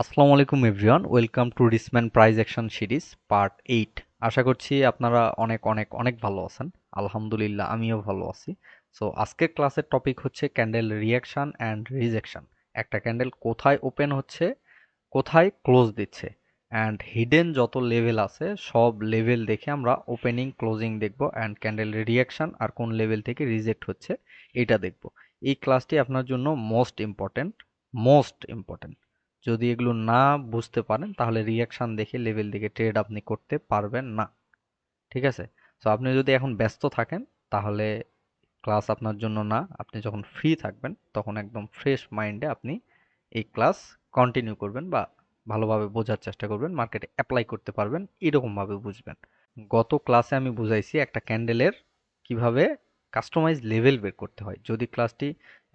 আসসালামু আলাইকুম everyone, welcome to Rissman prize action series part 8। আশা করছি আপনারা অনেক অনেক অনেক ভালো আছেন। আলহামদুলিল্লাহ আমিও ভালো আছি। সো আজকের ক্লাসের টপিক হচ্ছে ক্যান্ডেল রিঅ্যাকশন অ্যান্ড রিজেকশন। একটা ক্যান্ডেল কোথায় ওপেন হচ্ছে, কোথায় ক্লোজ দিচ্ছে, অ্যান্ড হিডেন যত লেভেল আছে সব লেভেল দেখে আমরা ওপেনিং ক্লোজিং দেখব, অ্যান্ড ক্যান্ডেল রিঅ্যাকশন আর কোন লেভেল থেকে রিজেক্ট হচ্ছে এটা দেখব। এই ক্লাসটি আপনার জন্য মোস্ট ইম্পর্টেন্ট। যদি এগুলো না বুঝতে পারেন তাহলে রিঅ্যাকশন দেখে লেভেল দেখে ট্রেড আপনি করতে পারবেন না। ঠিক আছে? সো আপনি যদি এখন ব্যস্ত থাকেন তাহলে ক্লাস আপনার জন্য না। আপনি যখন ফ্রি থাকবেন তখন একদম ফ্রেশ মাইন্ডে আপনি এই ক্লাস কন্টিনিউ করবেন বা ভালোভাবে বোঝার চেষ্টা করবেন, মার্কেটে অ্যাপ্লাই করতে পারবেন, এরকমভাবে বুঝবেন। গত ক্লাসে আমি বুঝাইছি একটা ক্যান্ডেলের কিভাবে কাস্টমাইজ লেভেল বের করতে হয়। যদি ক্লাসটি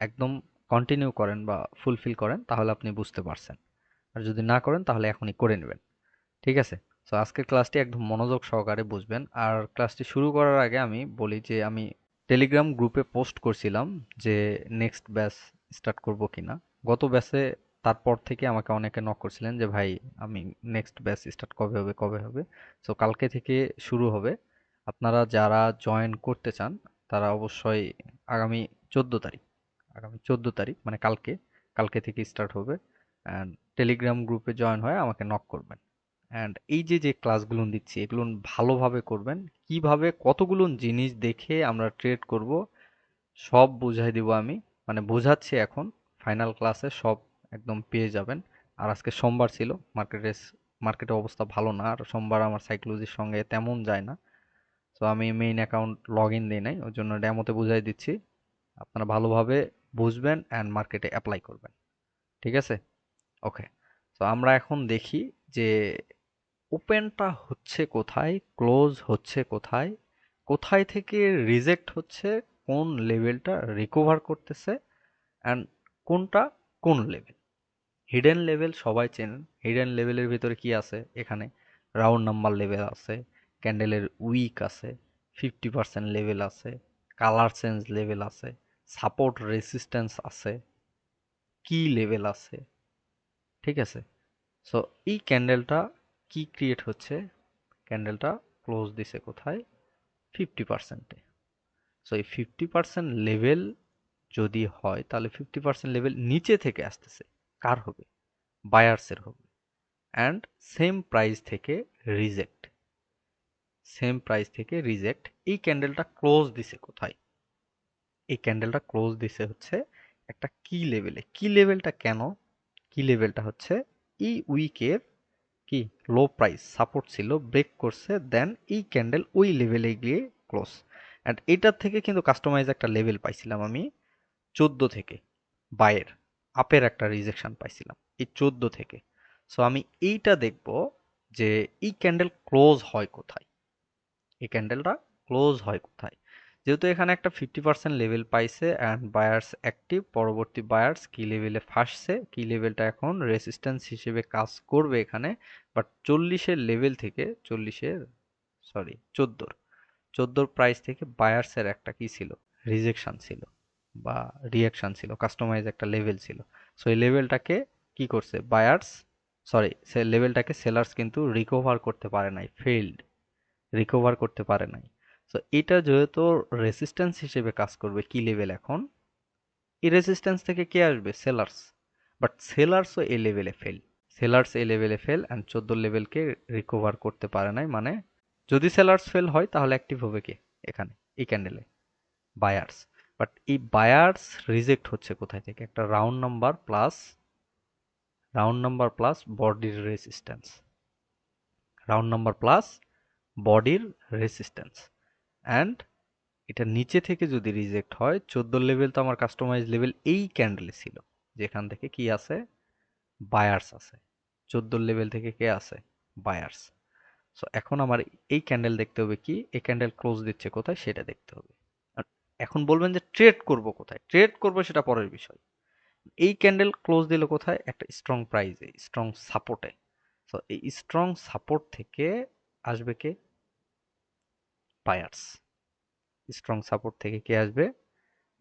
একদম কন্টিনিউ করেন বা ফুলফিল করেন তাহলে আপনি বুঝতে পারছেন, আর যদি না করেন তাহলে এখনই করে নেবেন। ঠিক আছে? সো আজকের ক্লাসটি একদম মনোযোগ সহকারে বুঝবেন। আর ক্লাসটি শুরু করার আগে আমি বলি যে আমি টেলিগ্রাম গ্রুপে পোস্ট করছিলাম যে নেক্সট ব্যাচ স্টার্ট করব কিনা। গত ব্যাচে তারপর থেকে আমাকে অনেকে নক করছিলেন যে ভাই আমি নেক্সট ব্যাচ স্টার্ট কবে হবে কবে হবে। সো কালকে থেকে শুরু হবে। আপনারা যারা জয়েন করতে চান তারা অবশ্যই আগামী 14 তারিখ, আগামী 14 তারিখ মানে কালকে, কালকে থেকে স্টার্ট হবে। অ্যান্ড টেলিগ্রাম গ্রুপে জয়েন হয়ে আমাকে নক করবেন। অ্যান্ড এই যে যে ক্লাসগুলো দিচ্ছি এগুলো ভালোভাবে করবেন। কিভাবে কতগুলো জিনিস দেখে আমরা ট্রেড করব সব বুঝাই দিব আমি, মানে বোঝাচ্ছি এখন। ফাইনাল ক্লাসে সব একদম পেয়ে যাবেন। আর আজকে সোমবার ছিল, মার্কেটের অবস্থা ভালো না, আর সোমবার আমার সাইকোলজির সঙ্গে তেমন যায় না। তো আমি মেইন অ্যাকাউন্ট লগ ইন দিই নাই, ওই জন্য ডেমোতে বুঝাই দিচ্ছি। আপনারা ভালোভাবে বুঝবেন অ্যান্ড মার্কেটে অ্যাপ্লাই করবেন। ঠিক আছে? ওকে। তো আমরা এখন দেখি যে ওপেনটা হচ্ছে কোথায়, ক্লোজ হচ্ছে কোথায়, কোথায় থেকে রিজেক্ট হচ্ছে, কোন লেভেলটা রিকভার করতেছে, অ্যান্ড কোনটা কোন লেভেল। হিডেন লেভেল সবাই চেনেন। হিডেন লেভেলের ভিতরে কি আছে? এখানে রাউন্ড নাম্বার লেভেল আছে, ক্যান্ডেলের উইক আছে, 50% লেভেল আছে, কালার চেঞ্জ লেভেল আছে, সাপোর্ট রেসিস্ট্যান্স আছে, কি লেভেল আছে। ঠিক আছে? সো এই ক্যান্ডেলটা কি ক্রিয়েট হচ্ছে? ক্যান্ডেলটা ক্লোজ দিছে কোথায়? 50%-এ। সো এই 50% লেভেল যদি হয় তাহলে 50% লেভেল নিচে থেকে আসতেছে, কার হবে? বায়ার্সের হবে। অ্যান্ড সেম প্রাইস থেকে রিজেক্ট, সেম প্রাইস থেকে রিজেক্ট। এই ক্যান্ডেলটা ক্লোজ দিছে কোথায়? এই ক্যান্ডেলটা ক্লোজ দিছে হচ্ছে একটা কি লেভেলে। কি লেভেলটা কেন? কি লেভেলটা হচ্ছে এই উইকের কি লো প্রাইস সাপোর্ট ছিল, ব্রেক করছে, দেন এই ক্যান্ডেল ওই লেভেলে গিয়ে ক্লোজ। অ্যান্ড এটার থেকে কিন্তু কাস্টমাইজ একটা লেভেল পাইছিলাম আমি 14 থেকে, বায়ের আপের একটা রিজেকশন পাইছিলাম এই 14 থেকে। সো আমি এইটা দেখব যে এই ক্যান্ডেল ক্লোজ হয় কোথায়, এই ক্যান্ডেলটা ক্লোজ হয় কোথায়। যেহেতু এখানে একটা 50% লেভেল পাইছে অ্যান্ড বায়ার্স অ্যাক্টিভ, পরবর্তী বায়ার্স কি লেভেলে ফাঁসছে, কি লেভেলটা এখন রেসিস্ট্যান্স হিসেবে কাজ করবে এখানে। বাট 40-এর লেভেল থেকে, 40-এর সরি 14-র প্রাইস থেকে বায়ার্সের একটা কি ছিল, রিজেকশন ছিল বা রিয়াকশন ছিল, কাস্টমাইজ একটা লেভেল ছিল। সো এই লেভেলটাকে কি করছে বায়ার্স, সরি সে লেভেলটাকে সেলার্স কিন্তু রিকভার করতে পারে নাই, ফেইল্ড, রিকভার করতে পারে নাই। সো এটা যেহেতু রেসিস্ট্যান্স হিসেবে কাজ করবে কি লেভেল এখন, এই রেসিস্ট্যান্স থেকে কে আসবে? সেলার্স। বাট সেলার্সও এই লেভেলে ফেল, সেলার্স এই লেভেলে ফেল অ্যান্ড 14 লেভেলকে রিকভার করতে পারে নাই। মানে যদি সেলার্স ফেল হয় তাহলে অ্যাক্টিভ হবে কে এখানে, এই ক্যান্ডেলে? বায়ার্স। বাট এই বায়ার্স রিজেক্ট হচ্ছে কোথায় থেকে? একটা রাউন্ড নাম্বার প্লাস বডির রেসিস্ট্যান্স, রাউন্ড নাম্বার প্লাস বডির রেসিস্ট্যান্স। অ্যান্ড এটা নিচে থেকে যদি রিজেক্ট হয়, 14 লেভেল তো আমার কাস্টমাইজ লেভেল এই ক্যান্ডেলে ছিল, যেখান থেকে কি আছে, বায়ার্স আছে। 14 লেভেল থেকে কে আছে? বায়ার্স। সো এখন আমার এই ক্যান্ডেল দেখতে হবে কি, এই ক্যান্ডেল ক্লোজ দিচ্ছে কোথায় সেটা দেখতে হবে। আর এখন বলবেন যে ট্রেড করব কোথায়? ট্রেড করব সেটা পরের বিষয়। এই ক্যান্ডেল ক্লোজ দিল কোথায়? একটা স্ট্রং প্রাইজে, স্ট্রং সাপোর্টে। সো এই স্ট্রং সাপোর্ট থেকে আসবে কে? বায়ার্স। স্ট্রং সাপোর্ট থেকে কে আসবে?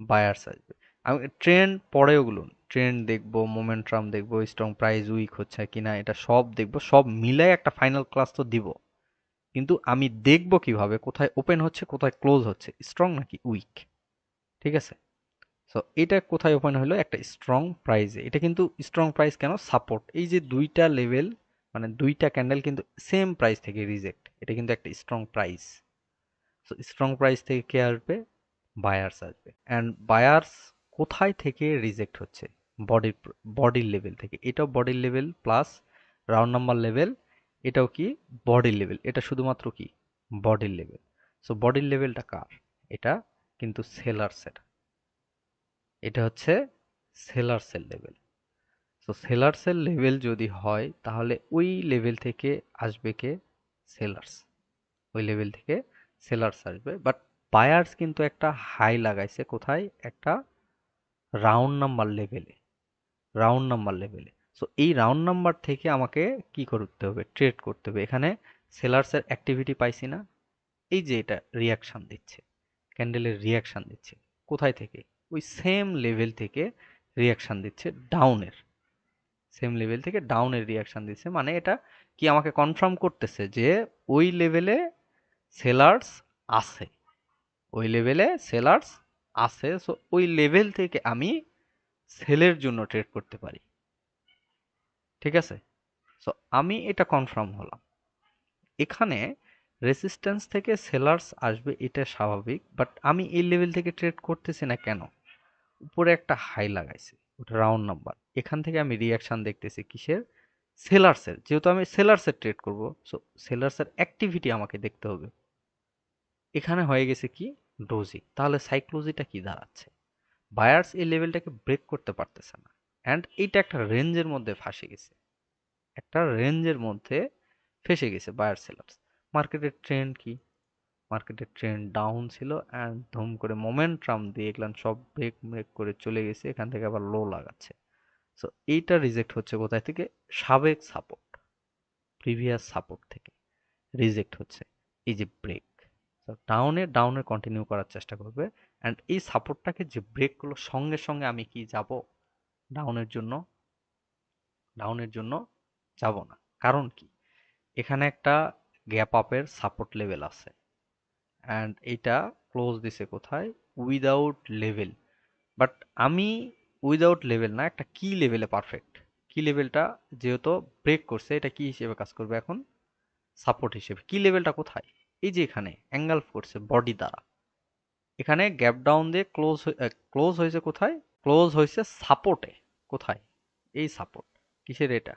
বায়ার্স আসবে। আমি ট্রেন্ড পরে ওগুলো, ট্রেন্ড দেখবো, মোমেন্টাম দেখবো, স্ট্রং প্রাইস উইক হচ্ছে কিনা এটা সব দেখবো, সব মিলাই একটা ফাইনাল ক্লাস তো দিব। কিন্তু আমি দেখবো কিভাবে কোথায় ওপেন হচ্ছে কোথায় ক্লোজ হচ্ছে, স্ট্রং নাকি উইক। ঠিক আছে। সো এটা কোথায় ওপেন হলো, একটা স্ট্রং প্রাইজে। এটা কিন্তু স্ট্রং প্রাইস কেন, সাপোর্ট, এই যে দুইটা লেভেল মানে দুইটা ক্যান্ডেল কিন্তু সেম প্রাইস থেকে রিজেক্ট, এটা কিন্তু একটা strong price. So strong price থেকে কে আসবে, বায়ার্স আসবে। অ্যান্ড বায়ার্স কোথায় থেকে রিজেক্ট হচ্ছে, বডির বডির লেভেল থেকে। এটাও বডির level plus round number level, এটাও কি বডির লেভেল, এটা শুধুমাত্র কি বডির লেভেল। সো বডির লেভেলটা কার, এটা কিন্তু সেলার্সের, এটা হচ্ছে সেলার্সের লেভেল। সো সেলার্সের লেভেল যদি হয় তাহলে ওই লেভেল থেকে আসবে কে, সেলার্স, ওই লেভেল থেকে সেলার্স আসবে। বাট বায়ার্স কিন্তু একটা হাই লাগাইছে কোথায়, একটা রাউন্ড নাম্বার লেভেলে, রাউন্ড নাম্বার লেভেলে। সো এই রাউন্ড নাম্বার থেকে আমাকে কি করতে হবে, ট্রেড করতে হবে। এখানে সেলার্সের অ্যাক্টিভিটি পাইছি না, এই যে এটা রিয়াকশন দিচ্ছে, ক্যান্ডেলের রিয়াকশন দিচ্ছে কোথায় থেকে, ওই সেম লেভেল থেকে রিয়াকশন দিচ্ছে ডাউনের, সেম লেভেল থেকে ডাউনের রিয়াকশন দিচ্ছে। মানে এটা কি আমাকে কনফার্ম করতেছে যে ওই লেভেলে সেলার্স আছে, ওই লেভেলে সেলার্স আছে। সো ওই লেভেল থেকে আমি সেলের জন্য ট্রেড করতে পারি। ঠিক আছে। সো আমি এটা কনফার্ম হলাম। এখানে রেসিস্ট্যান্স থেকে সেলার্স আসবে এটা স্বাভাবিক, বাট আমি এই লেভেল থেকে ট্রেড করতেছি না কেন, উপরে একটা হাই লাগাইছে, ওটা রাউন্ড নাম্বার, এখান থেকে আমি রিয়াকশন দেখতেছি কিসের, সেলার্সের। যেহেতু আমি সেলার্সের ট্রেড করব, সো সেলার্সের অ্যাক্টিভিটি আমাকে দেখতে হবে। এখানে হয়ে গেছে কি, ডোজি। তাহলে সাইক্লোজিটা কি দাঁড়াচ্ছে, বায়ার্স এই লেভেলটাকে ব্রেক করতে পারতেছে না, অ্যান্ড এইটা একটা রেঞ্জের মধ্যে ফাঁসে গেছে, একটা রেঞ্জের মধ্যে ফেসে গেছে বায়ার সেলার্স। মার্কেটের ট্রেন্ড কি, মার্কেটের ট্রেন্ড ডাউন ছিল, অ্যান্ড ধুম করে মোমেন্টাম দিয়ে এগুলান সব ব্রেক ব্রেক করে চলে গেছে, এখান থেকে আবার লো লাগাচ্ছে। সো এইটা রিজেক্ট হচ্ছে কোথায় থেকে, সাবেক সাপোর্ট, প্রিভিয়াস সাপোর্ট থেকে রিজেক্ট হচ্ছে, এই যে ব্রেক। ডাউনে ডাউনে কন্টিনিউ করার চেষ্টা করবে, অ্যান্ড এই সাপোর্টটাকে যে ব্রেক করলো সঙ্গে সঙ্গে আমি কি যাব ডাউনের জন্য, ডাউনের জন্য যাব না। কারণ কি, এখানে একটা গ্যাপ আপের সাপোর্ট লেভেল আছে, অ্যান্ড এটা ক্লোজ দিছে কোথায়, উইদাউট লেভেল। বাট আমি উইদাউট লেভেল না, একটা কি লেভেলে পারফেক্ট, কি লেভেলটা যেহেতু ব্রেক করছে, এটা কি হিসেবে কাজ করবে এখন, সাপোর্ট হিসেবে। কি লেভেলটা কোথায়, এই যে এখানে অ্যাঙ্গেল করছে বডি দ্বারা, এখানে গ্যাপ ডাউন দিয়ে ক্লোজ, ক্লোজ হয়েছে কোথায়, ক্লোজ হয়েছে সাপোর্টে। কোথায়, এই সাপোর্ট কিসের, এটা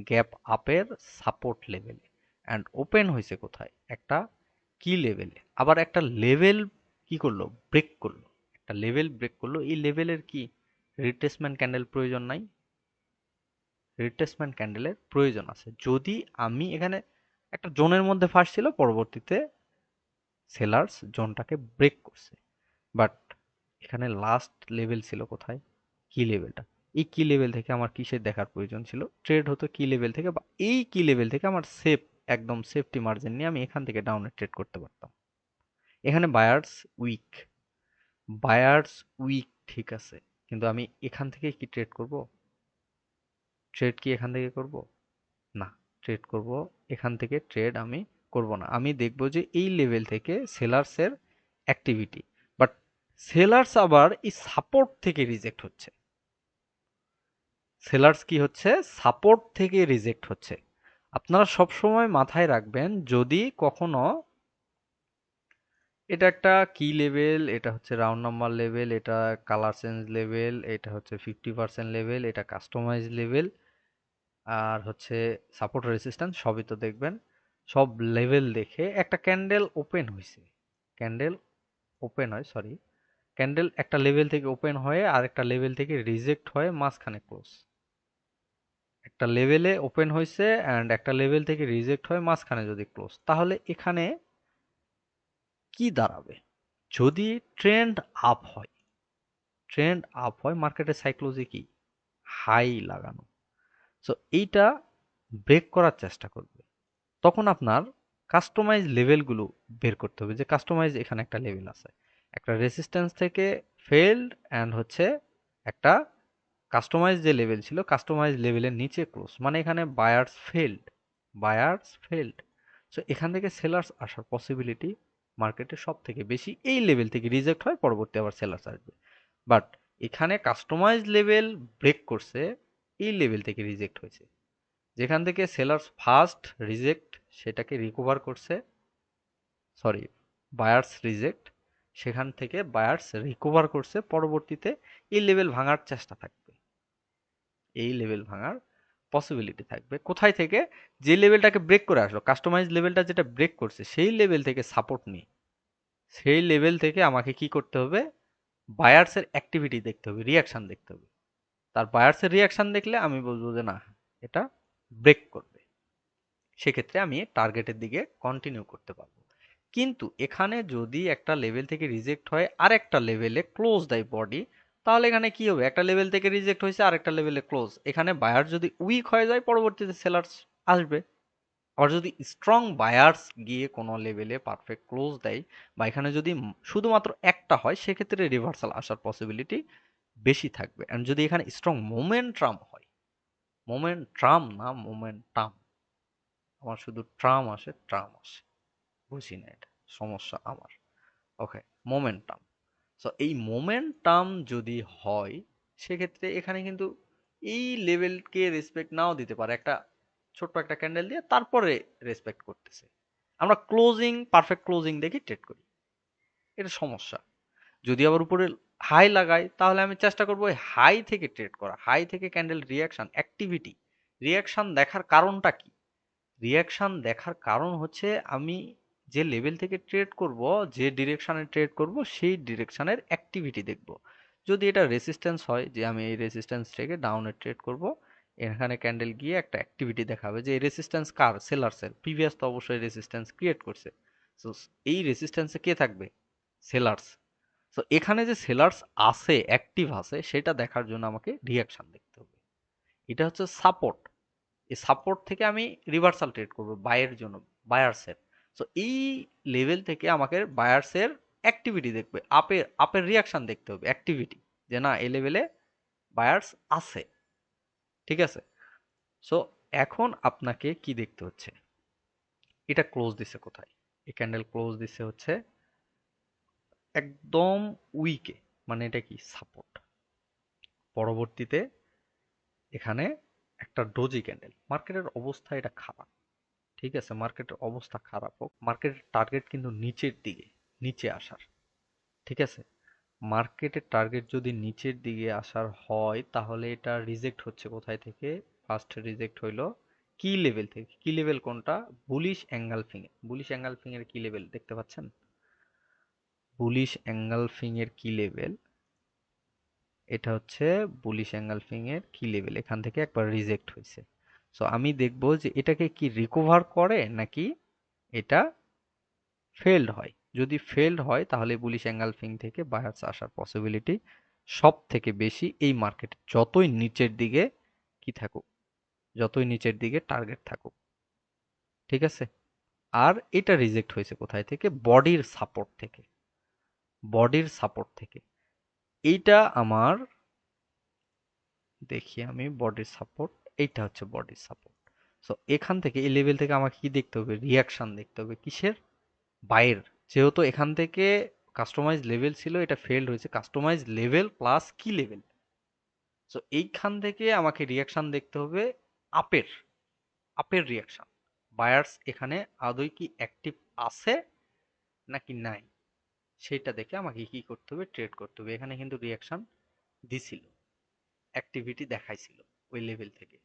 গ্যাপ আপের সাপোর্ট লেভেলে। অ্যান্ড ওপেন হয়েছে কোথায়, একটা কি লেভেলে। আবার একটা লেভেল কি করলো, ব্রেক করলো, একটা লেভেল ব্রেক করলো। এই লেভেলের কি রিট্রেসমেন্ট ক্যান্ডেল প্রয়োজন নাই, রিট্রেসমেন্ট ক্যান্ডেলের প্রয়োজন আছে। যদি আমি এখানে একটা জোনের মধ্যে ফাঁসছিল, পরবর্তীতে সেলার্স জোনটাকে ব্রেক করছে, বাট এখানে লাস্ট লেভেল ছিল কোথায়, কি লেভেলটা। এই কি লেভেল থেকে আমার কিসের দেখার প্রয়োজন ছিল, ট্রেড হতো কি লেভেল থেকে, বা এই কি লেভেল থেকে আমার সেফ, একদম সেফটি মার্জিন নিয়ে আমি এখান থেকে ডাউনে ট্রেড করতে পারতাম। এখানে বায়ার্স উইক, বায়ার্স উইক ঠিক আছে, কিন্তু আমি এখান থেকে কি ট্রেড করব, ট্রেড কি এখান থেকে করব, না। ট্রেড করব এখান থেকে ট্রেড আমি করব না। আমি দেখব যে এই লেভেল থেকে সেলার্সের অ্যাক্টিভিটি, বাট সেলার্স আবার এই সাপোর্ট থেকে রিজেক্ট হচ্ছে, সেলার্স কি হচ্ছে, সাপোর্ট থেকে রিজেক্ট হচ্ছে। আপনারা সবসময় মাথায় রাখবেন, যদি কখনো এটা একটা কি লেভেল, এটা হচ্ছে রাউন্ড নাম্বার লেভেল, এটা কালার চেঞ্জ লেভেল, এটা হচ্ছে 50% লেভেল, এটা কাস্টমাইজ লেভেল, আর হচ্ছে সাপোর্ট রেজিস্ট্যান্স, সবই তো দেখবেন। সব লেভেল দেখে একটা ক্যান্ডেল ওপেন হয়েছে, ক্যান্ডেল ওপেন হয়, সরি, ক্যান্ডেল একটা লেভেল থেকে ওপেন হয়ে আর একটা লেভেল থেকে রিজেক্ট হয়ে মাঝখানে ক্লোজ, একটা লেভেলে ওপেন হয়েছে অ্যান্ড একটা লেভেল থেকে রিজেক্ট হয়ে মাঝখানে যদি ক্লোজ, তাহলে এখানে কি দাঁড়াবে, যদি ট্রেন্ড আপ হয়, ট্রেন্ড আপ হয়, মার্কেটের সাইক্লোজি কি হাই লাগানো। সো এইটা ব্রেক করার চেষ্টা করবে, তখন আপনার কাস্টমাইজ লেভেলগুলো বের করতে হবে, যে কাস্টমাইজ এখানে একটা লেভেল আছে, একটা রেসিস্ট্যান্স থেকে ফেল্ড অ্যান্ড হচ্ছে একটা কাস্টমাইজ যে লেভেল ছিল কাস্টমাইজ লেভেলের নিচে ক্লোজ, মানে এখানে বায়ার্স ফেল্ড। সো এখান থেকে সেলার্স আসার পসিবিলিটি মার্কেটে সব থেকে বেশি। এই লেভেল থেকে রিজেক্ট হয়, পরবর্তী আবার সেলার্স আসবে। বাট এখানে কাস্টমাইজ লেভেল ব্রেক করছে, এই লেভেল থেকে রিজেক্ট হয়েছে, যেখান থেকে সেলার্স ফার্স্ট রিজেক্ট সেটাকে রিকভার করছে, সরি বায়ার্স রিজেক্ট, সেখান থেকে বায়ার্স রিকভার করছে, পরবর্তীতে এই লেভেল ভাঙার চেষ্টা থাকবে, এই লেভেল ভাঙার পসিবিলিটি থাকবে। কোথায় থেকে? যে লেভেলটাকে ব্রেক করে আসলো, কাস্টমাইজ লেভেলটা যেটা ব্রেক করছে সেই লেভেল থেকে সাপোর্ট নিয়ে, সেই লেভেল থেকে আমাকে কি করতে হবে? বায়ার্সের অ্যাক্টিভিটি দেখতে হবে, রিয়াকশন দেখতে হবে। তার বায়ার্সের রিয়াকশন দেখলে আমি বলবো যে না, এটা ব্রেক করবে, সেক্ষেত্রে আমি টার্গেটের দিকে কন্টিনিউ করতে পারবো। কিন্তু এখানে যদি একটা লেভেল থেকে রিজেক্ট হয় আর একটা লেভেলে ক্লোজ দেয় বডি, তাহলে এখানে কি হবে? একটা লেভেল থেকে রিজেক্ট হয়েছে আর একটা লেভেলে ক্লোজ, এখানে বায়ার যদি উইক হয়ে যায় পরবর্তীতে সেলার্স আসবে। আবার যদি স্ট্রং বায়ার্স গিয়ে কোনো লেভেলে পারফেক্ট ক্লোজ দেয়, বা এখানে যদি শুধুমাত্র একটা হয়, সেক্ষেত্রে রিভার্সাল আসার পসিবিলিটি বেশি থাকবে। এন্ড যদি এখানে স্ট্রং মোমেন্টাম হয়, মোমেন্টাম না মোমেন্টাম, আমার শুধু ট্রাম আসে, বুঝি না, এটা সমস্যা আমার। ওকে, মোমেন্টাম। সো এই মোমেন্টাম যদি হয়, সেক্ষেত্রে এখানে কিন্তু এই লেভেলকে রেসপেক্ট নাও দিতে পারে, একটা ছোট্ট একটা ক্যান্ডেল দিয়ে তারপরে রেসপেক্ট করতেছে। আমরা ক্লোজিং, পারফেক্ট ক্লোজিং দেখি ট্রেড করি, এটা সমস্যা। যদি আবার উপরে হাই লাগাই, তাহলে আমি চেষ্টা করবো হাই থেকে ট্রেড করা, হাই থেকে ক্যান্ডেল রিয়াকশন অ্যাক্টিভিটি, রিয়াকশন দেখার কারণটা কি? রিয়াকশন দেখার কারণ হচ্ছে আমি যে লেভেল থেকে ট্রেড করব, যে ডিরেকশনে ট্রেড করব, সেই ডিরেকশনের অ্যাক্টিভিটি দেখব। যদি এটা রেসিস্ট্যান্স হয়, যে আমি এই রেসিস্ট্যান্স থেকে ডাউনে ট্রেড করব, এখানে ক্যান্ডেল গিয়ে একটা অ্যাক্টিভিটি দেখাবে যে এই রেসিস্ট্যান্স কার? সেলার্সের। প্রিভিয়াস তো অবশ্যই রেসিস্ট্যান্স ক্রিয়েট করছে, সো এই রেসিস্ট্যান্সে কে থাকবে? সেলার্স। সো এখানে যে সেলার্স আছে, অ্যাক্টিভ আছে, সেটা দেখার জন্য আমাকে রিয়াকশন দেখতে হবে। এটা হচ্ছে সাপোর্ট। এই সাপোর্ট থেকে আমি রিভার্সাল ট্রেড করব বাইয়ের জন্য, বায়ার্সের। সো এই লেভেল থেকে আমাকে বায়ার্সের অ্যাক্টিভিটি দেখবে, আপের রিয়াকশন দেখতে হবে, অ্যাক্টিভিটি, যে না এই লেভেলে বায়ার্স আছে। ঠিক আছে? সো এখন আপনাকে কি দেখতে হচ্ছে? এটা ক্লোজ দিছে কোথায়? এই ক্যান্ডেল ক্লোজ দিছে হচ্ছে একদম উইকে, মানে এটা কি? সাপোর্ট। পরবর্তীতে এখানে একটা ডোজি ক্যান্ডেল, মার্কেটের অবস্থা এটা খারাপ। ঠিক আছে, মার্কেটের অবস্থা খারাপ হোক, মার্কেটের টার্গেট কিন্তু নিচের দিকে, নিচে আসার। ঠিক আছে, মার্কেটের টার্গেট যদি নিচের দিকে আসার হয়, তাহলে এটা রিজেক্ট হচ্ছে কোথায় থেকে? ফার্স্ট রিজেক্ট হইলো কি লেভেল থেকে? কি লেভেল কোনটা? বুলিশ এঙ্গালফিং এ। বুলিশ এঙ্গালফিং এর কি লেভেল দেখতে পাচ্ছেন? বুলিশ এঙ্গালফিং এর কি লেভেল? এটা হচ্ছে বুলিশ এঙ্গালফিং এর কি লেভেল, এখান থেকে একবার রিজেক্ট হয়েছে। সো আমি দেখবো যে এটাকে কি রিকভার করে নাকি এটা ফেল্ড হয়। যদি ফেল্ড হয়, তাহলে বুলিশ এঙ্গালফিং থেকে বায়ার্স আসার পসিবিলিটি সব থেকে বেশি, এই মার্কেট যতই নিচের দিকে কি থাকুক, যতই নিচের দিকে টার্গেট থাকুক। ঠিক আছে, আর এটা রিজেক্ট হয়েছে কোথায় থেকে? বডির সাপোর্ট থেকে, বডির সাপোর্ট থেকে। এইটা আমার, দেখি আমি বডির সাপোর্ট, এইটা হচ্ছে বডির সাপোর্ট। সো এখান থেকে, এই লেভেল থেকে আমাকে কি দেখতে হবে? রিয়াকশন দেখতে হবে, কিসের? বাইরের। যেহেতু এখান থেকে কাস্টমাইজ লেভেল ছিল, এটা ফেল্ড হয়েছে, কাস্টমাইজ লেভেল প্লাস কি লেভেল। সো এইখান থেকে আমাকে রিয়াকশন দেখতে হবে আপের, আপের রিয়াকশন। বায়ার্স এখানে আদৌ কি অ্যাক্টিভ আছে নাকি নাই, সেটা দেখে আমাকে কি করতে হবে? ট্রেড করতে হবে। এখানে কিন্তু রিয়াকশন দিছিল, অ্যাক্টিভিটি দেখাইছিল ওই লেভেল থেকে।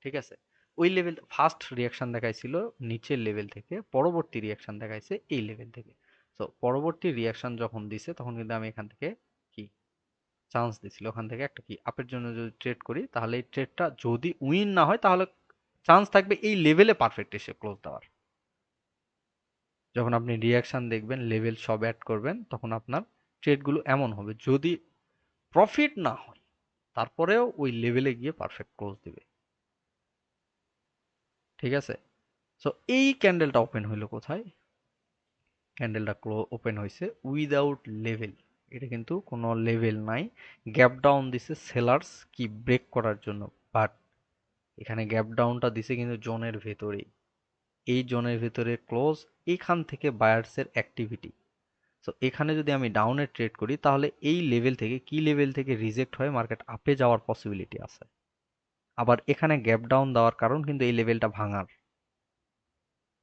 ঠিক আছে, ওই লেভেল ফার্স্ট রিয়াকশন দেখাইছিল নিচের লেভেল থেকে, পরবর্তী রিয়াকশন দেখাইছে এই লেভেল থেকে। তো পরবর্তী রিয়াকশন যখন দিছে, তখন কিন্তু আমি এখান থেকে কি চান্স দিছিল, ওখান থেকে একটা কি আপের জন্য যদি ট্রেড করি, তাহলে এই ট্রেডটা যদি উইন না হয়, তাহলে চান্স থাকবে এই লেভেলে পারফেক্ট এসে ক্লোজ দেওয়ার। যখন আপনি রিয়াকশন দেখবেন, লেভেল সব অ্যাড করবেন, তখন আপনার ট্রেডগুলো এমন হবে, যদি প্রফিট না হয় তারপরেও ওই লেভেলে গিয়ে পারফেক্ট ক্লোজ দিবে। ঠিক আছে, সো এই ক্যান্ডেলটা ওপেন হইলো কোথায়? ক্যান্ডেলটা ওপেন হয়েছে উইদাউট লেভেল, এটা কিন্তু কোনো লেভেল নাই। গ্যাপ ডাউন দিছে সেলার্স কি ব্রেক করার জন্য, বাট এখানে গ্যাপ ডাউনটা দিছে কিন্তু জোনের ভেতরেই। এই জোনের ভেতরে ক্লোজ, এখান থেকে বায়ার্সের অ্যাক্টিভিটি। সো এখানে যদি আমি ডাউনে ট্রেড করি তাহলে এই লেভেল থেকে, কি লেভেল থেকে রিজেক্ট হয়ে মার্কেট আপে যাওয়ার পসিবিলিটি আছে। আবার এখানে গ্যাপ ডাউন দেওয়ার কারণ কিন্তু এই লেভেলটা ভাঙার।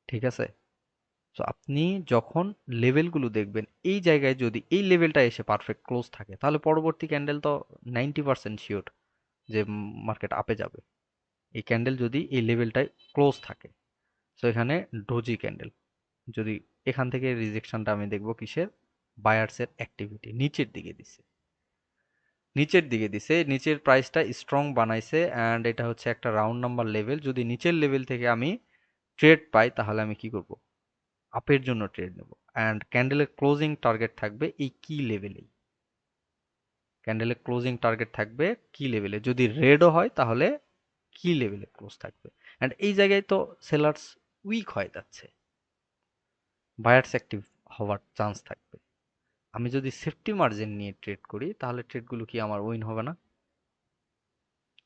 ঠিক আছে? সো আপনি যখন লেভেলগুলো দেখবেন, এই জায়গায় যদি এই লেভেলটা এসে পারফেক্ট ক্লোজ থাকে তাহলে পরবর্তী ক্যান্ডেল তো 90% শিওর যে মার্কেট আপে যাবে। এই ক্যান্ডেল যদি এই লেভেলটায় ক্লোজ থাকে। সো এখানে ডোজি ক্যান্ডেল যদি এখান থেকে রিজেকশনটা আমি দেখব কিসের, বায়ার্সের অ্যাক্টিভিটি নিচের দিকে দিছে, নিচের দিকে দিছে, নিচের প্রাইসটা স্ট্রং বানাইছে অ্যান্ড এটা হচ্ছে একটা রাউন্ড নাম্বার লেভেল। যদি নিচের লেভেল থেকে আমি ট্রেড পাই তাহলে আমি কি করব, আপের জন্য ট্রেড নেব। অ্যান্ড ক্যান্ডেলের ক্লোজিং টার্গেট থাকবে এই কি লেভেলেই, ক্যান্ডেলের ক্লোজিং টার্গেট থাকবে কি লেভেলে, যদি রেডও হয় তাহলে কি লেভেলে ক্লোজ থাকবে। অ্যান্ড এই জায়গায় তো সেলার্স উইক হয়ে যাচ্ছে, বায়ার্স অ্যাক্টিভ হওয়ার চান্স থাকবে। আমি যদি সেফটি মার্জিন নিয়ে ট্রেড করি তাহলে ট্রেডগুলো কি আমার উইন হবে না?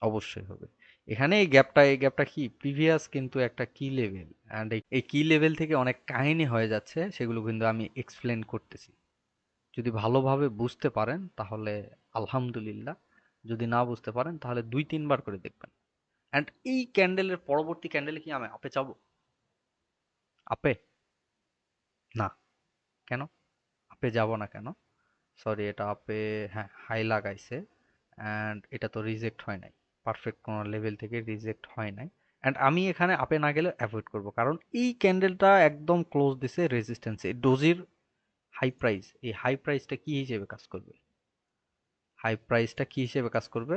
অবশ্যই হবে। এখানে এই গ্যাপটা কি প্রিভিয়াস কিন্তু একটা কি লেভেল, অ্যান্ড এই কি লেভেল থেকে অনেক কাহিনী হয়ে যাচ্ছে, সেগুলো কিন্তু আমি এক্সপ্লেন করতেছি। যদি ভালোভাবে বুঝতে পারেন তাহলে আলহামদুলিল্লাহ, যদি না বুঝতে পারেন তাহলে 2-3 বার করে দেখবেন। অ্যান্ড এই ক্যান্ডেলের পরবর্তী ক্যান্ডেলে কি আমি আপে যাবো? আপে? না। কেন আপে যাব না কেন? সরি, এটা আপে, হ্যাঁ হাই লাগাইছে অ্যান্ড এটা তো রিজেক্ট হয় নাই, পারফেক্ট কোনো লেভেল থেকে রিজেক্ট হয় নাই। অ্যান্ড আমি এখানে আপে না গেলে অ্যাভয়েড করব, কারণ এই ক্যান্ডেলটা একদম ক্লোজ দিছে রেজিস্ট্যান্সে। ডোজির হাই প্রাইস, এই হাই প্রাইসটা কি হিসেবে কাজ করবে? হাই প্রাইসটা কি হিসেবে কাজ করবে?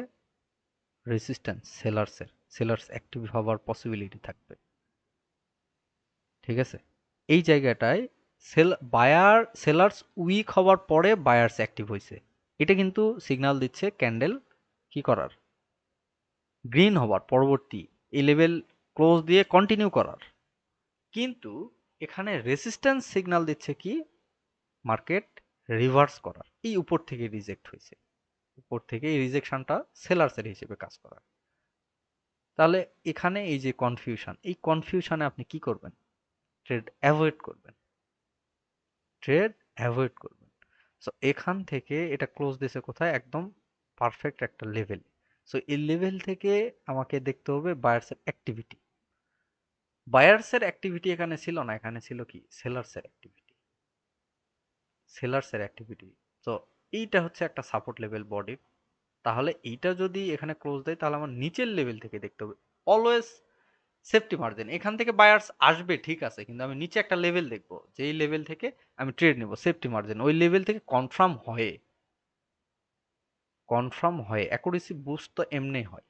রেজিস্ট্যান্স, সেলার্স অ্যাক্টিভ হওয়ার পসিবিলিটি থাকবে। ঠিক আছে? এই জায়গাটায় সেলার্স উইক হওয়ার পরে বায়ার্স অ্যাক্টিভ হয়েছে। এটা কিন্তু সিগন্যাল দিচ্ছে ক্যান্ডেল কি করার, গ্রিন হবার পরবর্তী এই লেভেল ক্লোজ দিয়ে কন্টিনিউ করার। কিন্তু এখানে রেসিস্ট্যান্স সিগন্যাল দিচ্ছে কি, মার্কেট রিভার্স করার। এই উপর থেকে রিজেক্ট হয়েছে, উপর থেকে এই রিজেকশনটা সেলার্সের হিসেবে কাজ করার। তাহলে এখানে এই যে কনফিউশন, এই কনফিউশনে আপনি কি করবেন? ট্রেড অ্যাভয়েড করবেন, ট্রেড অ্যাভয়েড করবেন। সো এখান থেকে এটা ক্লোজ দিছে কোথায়, একদম পারফেক্ট একটা লেভেল। সো এই লেভেল থেকে আমাকে দেখতে হবে বায়ার্সের অ্যাক্টিভিটি। বায়ার্সের অ্যাক্টিভিটি এখানে ছিল না, এখানে ছিল কি সেলার্সের অ্যাক্টিভিটি, সেলার্সের অ্যাক্টিভিটি। তো এইটা হচ্ছে একটা সাপোর্ট লেভেল বডি। তাহলে এইটা যদি এখানে ক্লোজ দেয় তাহলে আমার নিচের লেভেল থেকে দেখতে হবে অলওয়েজ সেফটি মার্জিন। এখান থেকে বায়ার্স আসবে ঠিক আছে, কিন্তু আমি নিচে একটা লেভেল দেখবো, যেই লেভেল থেকে আমি ট্রেড নেব সেফটি মার্জিন, ওই লেভেল থেকে কনফার্ম হয়ে অ্যাকুরেসি বুস্ট তো এমনি হয়।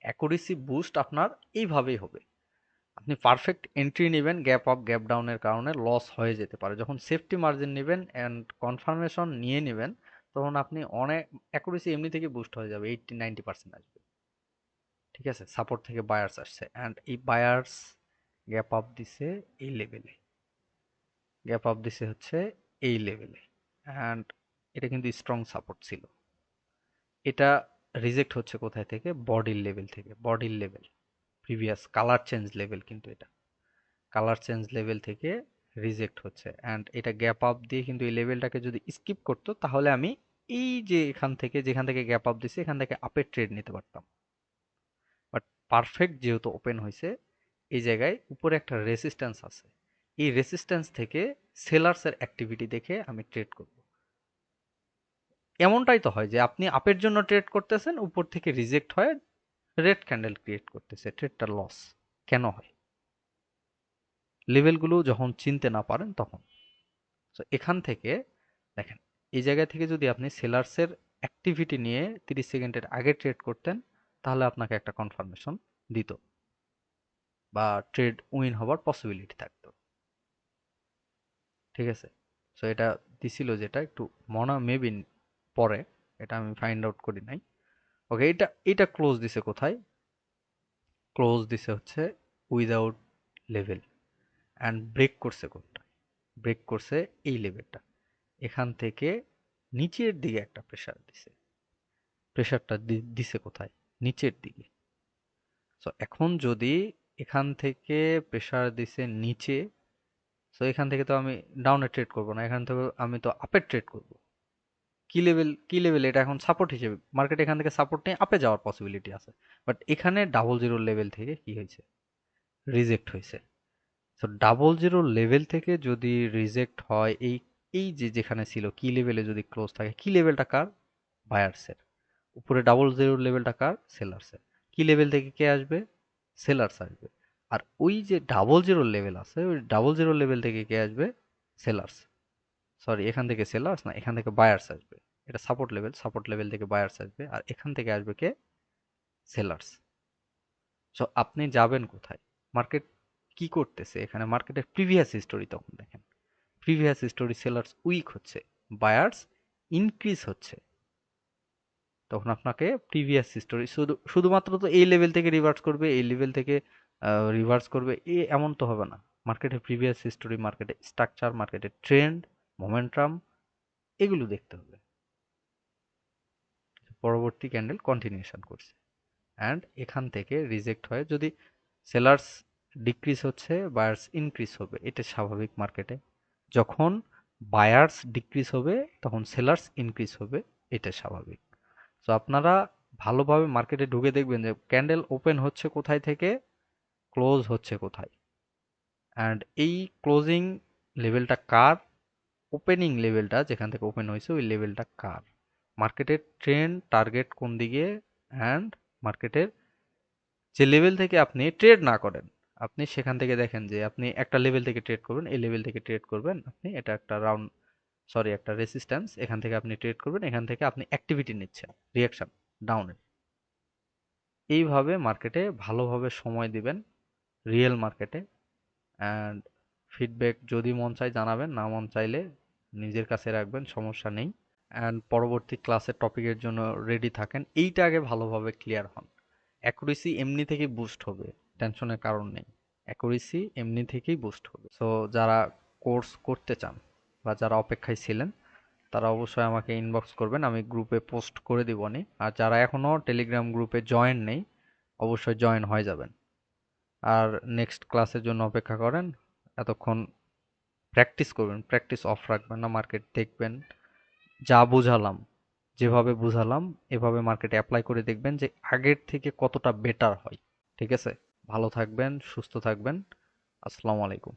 অ্যাকুরেসি বুস্ট আপনার এইভাবেই হবে। আপনি পারফেক্ট এন্ট্রি নেবেন, গ্যাপ আপ গ্যাপ ডাউনের কারণে লস হয়ে যেতে পারে। যখন সেফটি মার্জিন নেবেন অ্যান্ড কনফার্মেশন নিয়ে নেবেন তখন আপনি অনেক অ্যাকুরেসি এমনি থেকে বুস্ট হয়ে যাবে, 80-90% আসবে। ঠিক আছে? সাপোর্ট থেকে বায়ার্স আসছে অ্যান্ড এই বায়ার্স গ্যাপ আপ দিছে এই লেভেলে, গ্যাপ আপ দিছে হচ্ছে এই লেভেলে, অ্যান্ড এটা কিন্তু স্ট্রং সাপোর্ট ছিল। এটা রিজেক্ট হচ্ছে কোথায় থেকে? বডির লেভেল থেকে, বডির level, previous colour change level কিন্তু এটা, কালার চেঞ্জ লেভেল থেকে রিজেক্ট হচ্ছে। অ্যান্ড এটা গ্যাপ আপ দিয়ে কিন্তু এই লেভেলটাকে যদি স্কিপ করতো তাহলে আমি এই যে এখান থেকে, যেখান থেকে গ্যাপ আপ দিছে এখান থেকে আপের ট্রেড নিতে পারতাম। বাট পারফেক্ট যেহেতু ওপেন হয়েছে, এই জায়গায় উপরে একটা রেসিস্ট্যান্স আছে, এই রেসিস্ট্যান্স থেকে সেলার্সের অ্যাক্টিভিটি দেখে আমি ট্রেড করব। এমনটাই তো হয় যে আপনি আপের জন্য ট্রেড করতেছেন, উপর থেকে রিজেক্ট হয়, রেড ক্যান্ডেল ক্রিয়েট করতেছে, ট্রেডটা লস কেন হয়? লেভেলগুলো যখন চিনতে না পারেন তখন। তো এখান থেকে দেখেন, এই জায়গা থেকে যদি আপনি সেলার্সের অ্যাক্টিভিটি নিয়ে 30 সেকেন্ডের আগে ট্রেড করতেন তাহলে আপনাকে একটা কনফার্মেশন দিত বা ট্রেড উইন হবার পসিবিলিটি থাকতো। ঠিক আছে? সো এটা দিছিল যেটা একটু মনে মেবি পরে, এটা আমি ফাইন্ড আউট করি নাই। ওকে, এটা ক্লোজ দিছে কোথায়? ক্লোজ দিছে হচ্ছে উইদাউট লেভেল, অ্যান্ড ব্রেক করছে কোনটা? ব্রেক করছে এই লেভেলটা, এখান থেকে নিচের দিকে একটা প্রেসার দিছে। প্রেসারটা দিছে কোথায়? নিচের দিকে। সো এখন যদি এখান থেকে প্রেসার দিছে নিচে, সো এখান থেকে তো আমি ডাউনে ট্রেড করব না, এখান থেকে আমি তো আপে ট্রেড করব। কি লেভেল এটা এখন সাপোর্ট হিসেবে মার্কেট এখান থেকে সাপোর্ট নিয়ে আপে যাওয়ার পসিবিলিটি আছে। বাট এখানে ডাবল জিরো লেভেল থেকে কি হয়েছে? রিজেক্ট হয়েছে। তো ডাবল জিরো লেভেল থেকে যদি রিজেক্ট হয়, এই এই যে যেখানে ছিল কি লেভেলে যদি ক্লোজ থাকে, কি লেভেলটা কার? বায়ার্সের। উপরে ডাবল জিরো লেভেলটা কার? সেলার্সের। কি লেভেল থেকে কে আসবে? সেলার্স আসবে। আর ওই যে ডাবল জিরো লেভেল আছে, ওই ডাবল জিরো লেভেল থেকে কে আসবে? সেলার্স। সরি, এখান থেকে সেলার্স না, এখান থেকে বায়ার্স আসবে। এটা সাপোর্ট লেভেল, সাপোর্ট লেভেল থেকে বায়ার্স আসবে, আর এখান থেকে আসবে কে? সেলার্স। সো আপনি যাবেন কোথায়? মার্কেট কি করতেছে এখানে? মার্কেটের প্রিভিয়াস হিস্টোরি তখন দেখেন। প্রিভিয়াস হিস্টোরি সেলার্স উইক হচ্ছে, বায়ার্স ইনক্রিজ হচ্ছে। তখন আপনাকে প্রিভিয়াস হিস্টোরি শুধুমাত্র তো এই লেভেল থেকে রিভার্স করবে, এই লেভেল থেকে রিভার্স করবে, এমন তো হবে না। মার্কেটের প্রিভিয়াস হিস্টোরি, মার্কেটের স্ট্রাকচার, মার্কেটের ট্রেন্ড, মোমেন্টাম, এগুলো দেখতে হবে। পরবর্তী ক্যান্ডেল কন্টিনিউশন করছে অ্যান্ড এখান থেকে রিজেক্ট হয়, যদি সেলার্স ডিক্রিজ হচ্ছে, বায়ার্স ইনক্রিজ হবে, এটা স্বাভাবিক মার্কেটে। যখন বায়ার্স ডিক্রিজ হবে তখন সেলার্স ইনক্রিজ হবে, এটা স্বাভাবিক। তো আপনারা ভালোভাবে মার্কেটে ঢুকে দেখবেন যে ক্যান্ডেল ওপেন হচ্ছে কোথায় থেকে, ক্লোজ হচ্ছে কোথায়, অ্যান্ড এই ক্লোজিং লেভেলটা কার, ওপেনিং লেভেলটা যেখান থেকে ওপেন হয়েছে ওই লেভেলটা কার, মার্কেটের ট্রেন্ড টার্গেট কোন দিকে, অ্যান্ড মার্কেটের যে লেভেল থেকে আপনি ট্রেড না করেন, আপনি সেখান থেকে দেখেন যে আপনি একটা লেভেল থেকে ট্রেড করবেন, এই লেভেল থেকে ট্রেড করবেন আপনি, এটা একটা রাউন্ড, সরি একটা রেসিস্ট্যান্স, এখান থেকে আপনি ট্রেড করবেন, এখান থেকে আপনি অ্যাক্টিভিটি নিচ্ছেন, রিয়াকশন ডাউনের। এইভাবে মার্কেটে ভালোভাবে সময় দিবেন, রিয়েল মার্কেটে। অ্যান্ড ফিডব্যাক যদি মন চায় জানাবেন, না মন চাইলে নিজের কাছে রাখবেন, সমস্যা নেই। অ্যান্ড পরবর্তী ক্লাসের টপিকের জন্য রেডি থাকেন, এইটা আগে ভালোভাবে ক্লিয়ার হন। অ্যাকুরেসি এমনি থেকেই বুস্ট হবে, টেনশনের কারণ নেই। অ্যাকুরেসি এমনি থেকেই বুস্ট হবে। সো যারা কোর্স করতে চান বা যারা অপেক্ষায় ছিলেন, তারা অবশ্যই আমাকে ইনবক্স করবেন, আমি গ্রুপে পোস্ট করে দিবনি। আর যারা এখনো টেলিগ্রাম গ্রুপে জয়েন নেই, অবশ্যই জয়েন হয়ে যাবেন। আর নেক্সট ক্লাসের জন্য অপেক্ষা করেন। এতক্ষণ প্র্যাকটিস করবেন, প্র্যাকটিস অফ রাখবেন না, মার্কেট দেখবেন। যা বুঝালাম, যেভাবে বুঝালাম এভাবে মার্কেটে অ্যাপ্লাই করে দেখবেন যে আগের থেকে কতটা বেটার হয়। ঠিক আছে? ভালো থাকবেন, সুস্থ থাকবেন। আসসালামু আলাইকুম।